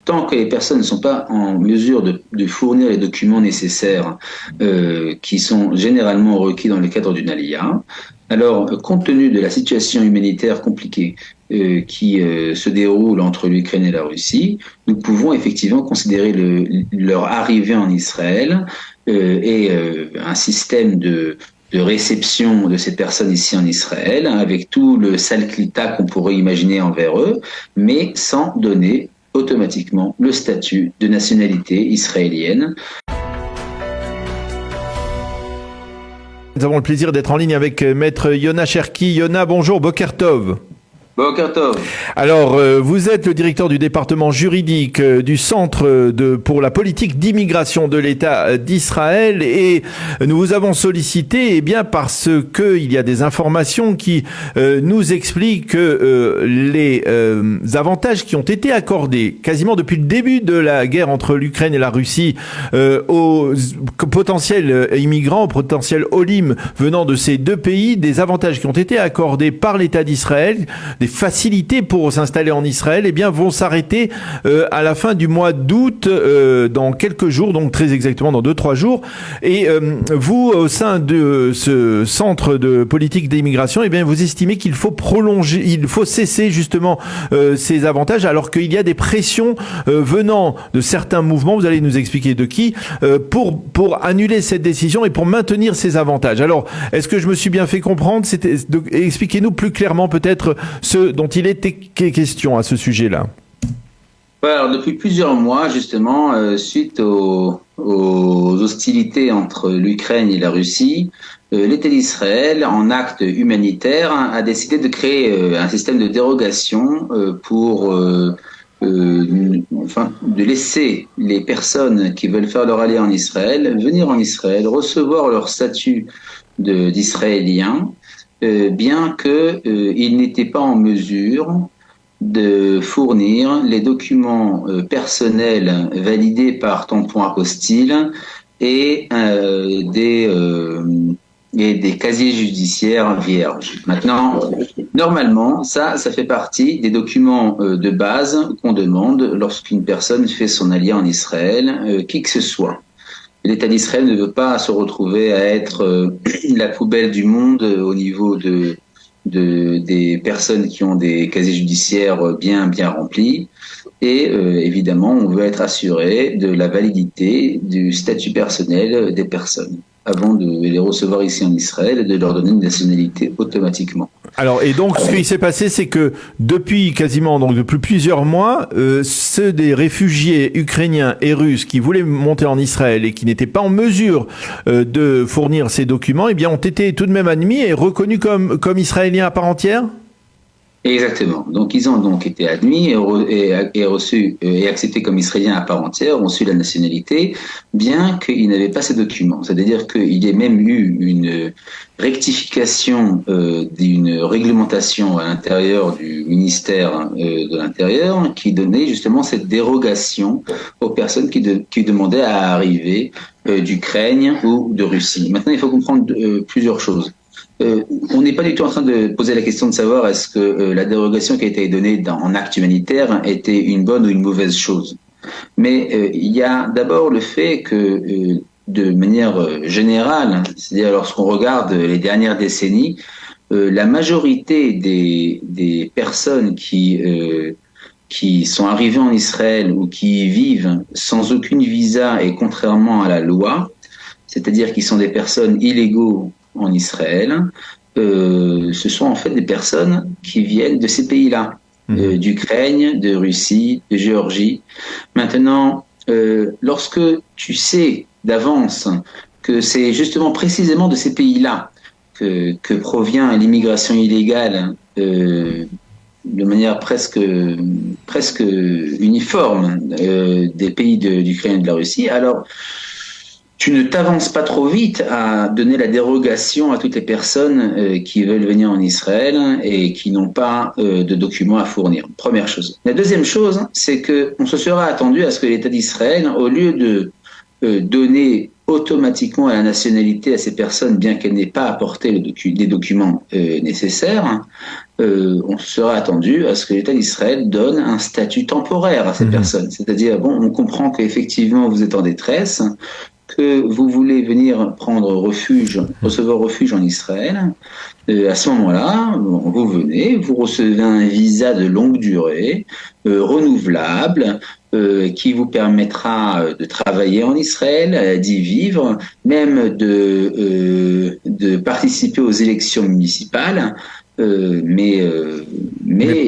tant que les personnes ne sont pas en mesure de fournir les documents nécessaires qui sont généralement requis dans le cadre d'une ALIA, alors compte tenu de la situation humanitaire compliquée qui se déroule entre l'Ukraine et la Russie, nous pouvons effectivement considérer leur arrivée en Israël un système de réception de ces personnes ici en Israël, avec tout le salclita qu'on pourrait imaginer envers eux, mais sans donner automatiquement le statut de nationalité israélienne. Nous avons le plaisir d'être en ligne avec Maître Yona Cherki. Yona, bonjour, Boker Tov. Boker Tov. Alors, vous êtes le directeur du département juridique du Centre pour la politique d'immigration de l'État d'Israël et nous vous avons sollicité parce qu'il y a des informations qui nous expliquent que les avantages qui ont été accordés quasiment depuis le début de la guerre entre l'Ukraine et la Russie aux potentiels immigrants, aux potentiels olim venant de ces deux pays, des avantages qui ont été accordés par l'État d'Israël, des facilités pour s'installer en Israël, vont s'arrêter à la fin du mois d'août, dans quelques jours, donc très exactement dans 2-3 jours. Et vous, au sein de ce centre de politique d'immigration, vous estimez qu'il faut prolonger, il faut cesser justement ces avantages, alors qu'il y a des pressions venant de certains mouvements, vous allez nous expliquer de qui, pour annuler cette décision et pour maintenir ces avantages. Alors, est-ce que je me suis bien fait comprendre? Expliquez-nous plus clairement peut-être ce dont il était question à ce sujet-là. Alors, depuis plusieurs mois, justement, suite aux hostilités entre l'Ukraine et la Russie, l'État d'Israël, en acte humanitaire, a décidé de créer un système de dérogation pour de laisser les personnes qui veulent faire leur allié en Israël venir en Israël, recevoir leur statut d'Israélien, bien qu'ils n'étaient pas en mesure de fournir les documents personnels validés par tampon apostille et des casiers judiciaires vierges. Maintenant, normalement, ça fait partie des documents de base qu'on demande lorsqu'une personne fait son allié en Israël, qui que ce soit. L'État d'Israël ne veut pas se retrouver à être la poubelle du monde au niveau des personnes qui ont des casiers judiciaires bien remplis. Et évidemment, on veut être assuré de la validité du statut personnel des personnes avant de les recevoir ici en Israël et de leur donner une nationalité automatiquement. Alors, et donc, ce qui s'est passé, c'est que depuis plusieurs mois, ceux des réfugiés ukrainiens et russes qui voulaient monter en Israël et qui n'étaient pas en mesure de fournir ces documents, ont été tout de même admis et reconnus comme israéliens à part entière? Exactement. Donc, ils ont donc été admis et reçus et acceptés comme israéliens à part entière, ont reçu la nationalité, bien qu'ils n'avaient pas ces documents. C'est-à-dire qu'il y a même eu une rectification d'une réglementation à l'intérieur du ministère de l'Intérieur qui donnait justement cette dérogation aux personnes qui demandaient à arriver d'Ukraine ou de Russie. Maintenant, il faut comprendre plusieurs choses. On n'est pas du tout en train de poser la question de savoir est-ce que la dérogation qui a été donnée en acte humanitaire était une bonne ou une mauvaise chose. Mais il y a d'abord le fait que, de manière générale, c'est-à-dire lorsqu'on regarde les dernières décennies, la majorité des personnes qui sont arrivées en Israël ou qui y vivent sans aucune visa et contrairement à la loi, c'est-à-dire qui sont des personnes illégaux en Israël, ce sont en fait des personnes qui viennent de ces pays-là, d'Ukraine, de Russie, de Géorgie. Maintenant, lorsque tu sais d'avance que c'est justement précisément de ces pays-là que provient l'immigration illégale de manière presque uniforme des pays d'Ukraine et de la Russie, alors tu ne t'avances pas trop vite à donner la dérogation à toutes les personnes qui veulent venir en Israël et qui n'ont pas de documents à fournir. Première chose. La deuxième chose, c'est qu'on se sera attendu à ce que l'État d'Israël, au lieu de donner automatiquement à la nationalité à ces personnes, bien qu'elles n'aient pas apporté les documents nécessaires. On sera attendu à ce que l'État d'Israël donne un statut temporaire à ces personnes. C'est-à-dire, bon, on comprend qu'effectivement vous êtes en détresse, que vous voulez venir prendre refuge, recevoir refuge en Israël. À ce moment-là, vous venez, vous recevez un visa de longue durée, renouvelable, qui vous permettra de travailler en Israël, d'y vivre, même de participer aux élections municipales. Mais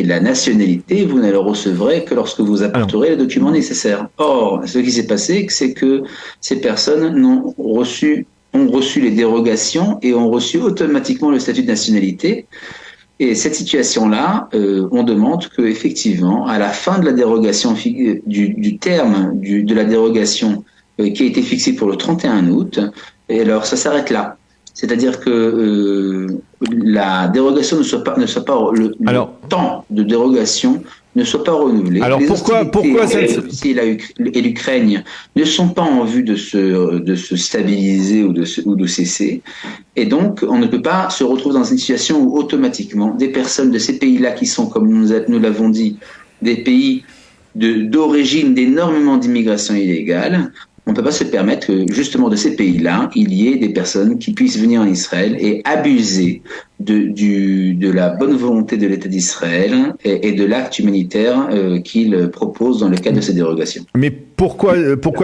la nationalité, vous ne la recevrez que lorsque vous apporterez les documents nécessaires. Or, ce qui s'est passé, c'est que ces personnes ont reçu les dérogations et ont reçu automatiquement le statut de nationalité. Et cette situation-là, on demande que, effectivement, à la fin de la dérogation, du terme de la dérogation qui a été fixé pour le 31 août, et alors ça s'arrête là. C'est-à-dire que la dérogation ne soit pas le temps de dérogation ne soit pas renouvelé. Alors les pourquoi et l'Ukraine ne sont pas en vue de se stabiliser ou de cesser, et donc on ne peut pas se retrouver dans une situation où automatiquement des personnes de ces pays-là qui sont, comme nous l'avons dit, des pays d'origine d'énormément d'immigration illégale. On ne peut pas se permettre que, justement, de ces pays-là, il y ait des personnes qui puissent venir en Israël et abuser de la bonne volonté de l'État d'Israël et de l'acte humanitaire qu'il propose dans le cadre de ces dérogations. Mais pourquoi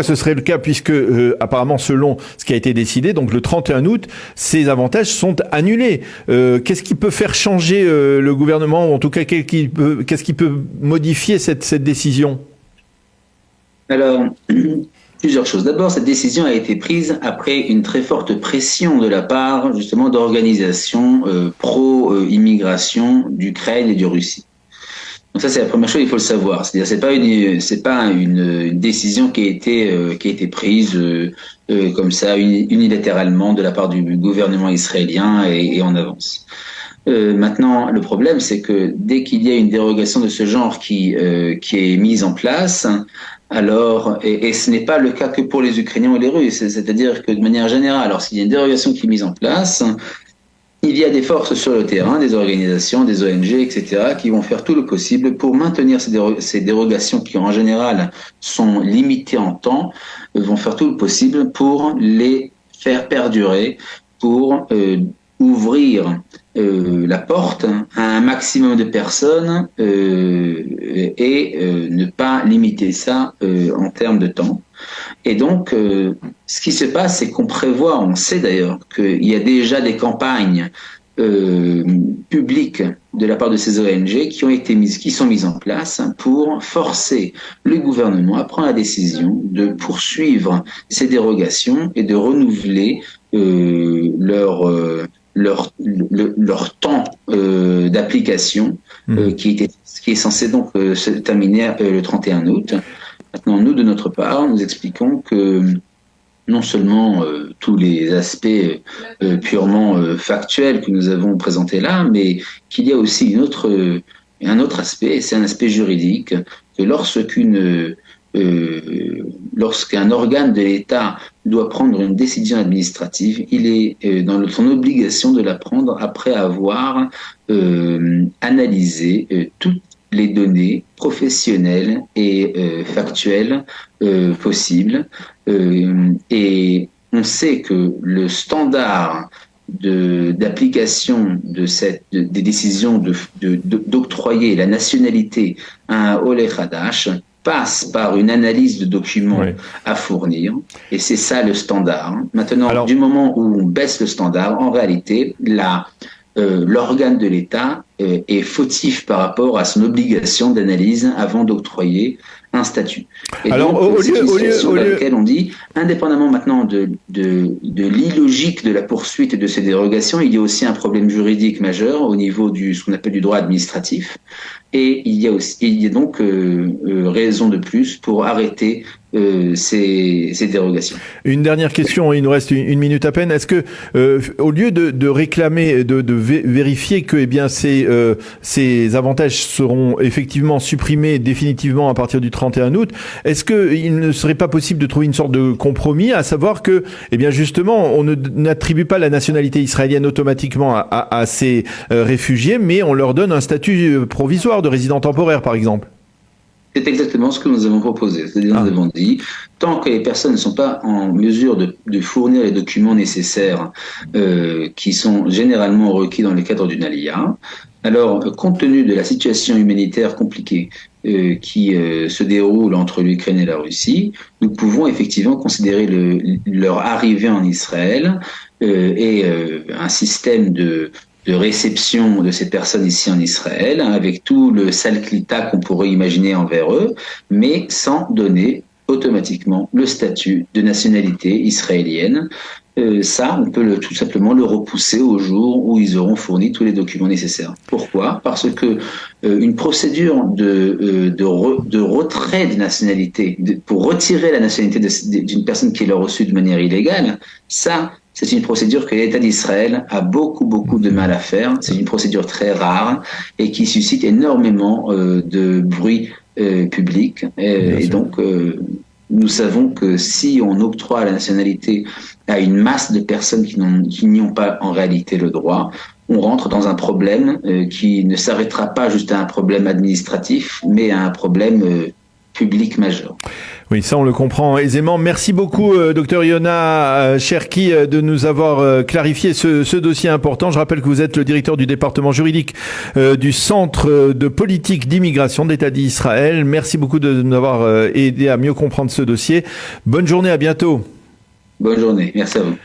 ce serait le cas, puisque apparemment, selon ce qui a été décidé, donc le 31 août, ces avantages sont annulés. Qu'est-ce qui peut faire changer le gouvernement, ou en tout cas, qu'est-ce qui peut modifier cette décision? Alors, plusieurs choses. D'abord, cette décision a été prise après une très forte pression de la part, justement, d'organisations pro-immigration d'Ukraine et de Russie. Donc ça, c'est la première chose, il faut le savoir. C'est-à-dire, c'est pas une décision qui a été prise comme ça unilatéralement de la part du gouvernement israélien et en avance. Maintenant, le problème, c'est que dès qu'il y a une dérogation de ce genre qui est mise en place, alors, et ce n'est pas le cas que pour les Ukrainiens ou les Russes, c'est-à-dire que de manière générale, alors s'il y a une dérogation qui est mise en place, il y a des forces sur le terrain, des organisations, des ONG, etc., qui vont faire tout le possible pour maintenir ces dérogations qui, en général, sont limitées en temps, vont faire tout le possible pour les faire perdurer, pour ouvrir la porte à un maximum de personnes et ne pas limiter ça en termes de temps. Et donc, ce qui se passe, c'est qu'on prévoit, on sait d'ailleurs qu'il y a déjà des campagnes publiques de la part de ces ONG qui sont mises en place pour forcer le gouvernement à prendre la décision de poursuivre ces dérogations et de renouveler leur temps d'application qui est censé donc se terminer le 31 août. Maintenant, nous, de notre part, nous expliquons que non seulement tous les aspects purement factuels que nous avons présentés là, mais qu'il y a aussi un autre aspect, c'est un aspect juridique, que lorsqu'un organe de l'État doit prendre une décision administrative, il est dans son obligation de la prendre après avoir analysé toutes les données professionnelles et factuelles possibles. Et on sait que le standard d'application des décisions d'octroyer la nationalité à un Olé Hadash passe par une analyse de documents à fournir, et c'est ça le standard. Maintenant, du moment où on baisse le standard, en réalité, l'organe de l'État est fautif par rapport à son obligation d'analyse avant d'octroyer un statut. Et alors, donc, c'est une situation dans laquelle on dit, indépendamment maintenant de l'illogique de la poursuite de ces dérogations, il y a aussi un problème juridique majeur au niveau ce qu'on appelle du droit administratif. Et il y a donc raison de plus pour arrêter ces dérogations. Une dernière question, il nous reste une minute à peine. Est-ce que, au lieu de réclamer, de vérifier que, eh bien, ces avantages seront effectivement supprimés définitivement à partir du 31 août, est-ce qu'il ne serait pas possible de trouver une sorte de compromis, à savoir que, eh bien, justement, on n'attribue pas la nationalité israélienne automatiquement à ces réfugiés, mais on leur donne un statut provisoire de résident temporaire, par exemple? C'est exactement ce que nous avons proposé. C'est-à-dire, nous avons dit, tant que les personnes ne sont pas en mesure de fournir les documents nécessaires qui sont généralement requis dans le cadre d'une aliyah, alors, compte tenu de la situation humanitaire compliquée qui se déroule entre l'Ukraine et la Russie, nous pouvons effectivement considérer leur arrivée en Israël et un système de réception de ces personnes ici en Israël, avec tout le salklita qu'on pourrait imaginer envers eux, mais sans donner automatiquement le statut de nationalité israélienne. Ça, on peut tout simplement le repousser au jour où ils auront fourni tous les documents nécessaires. Pourquoi ? Parce que une procédure de retrait de nationalité, pour retirer la nationalité d'une personne qui l'a reçue de manière illégale, ça, c'est une procédure que l'État d'Israël a beaucoup de mal à faire. C'est une procédure très rare et qui suscite énormément de bruit public. Et donc, nous savons que si on octroie la nationalité à une masse de personnes qui n'y ont pas en réalité le droit, on rentre dans un problème qui ne s'arrêtera pas juste à un problème administratif, mais à un problème public majeur. Oui, ça on le comprend aisément. Merci beaucoup, docteur Yona Cherki, de nous avoir clarifié ce dossier important. Je rappelle que vous êtes le directeur du département juridique du Centre de politique d'immigration de l'État d'Israël. Merci beaucoup de nous avoir aidé à mieux comprendre ce dossier. Bonne journée, à bientôt. Bonne journée, merci à vous.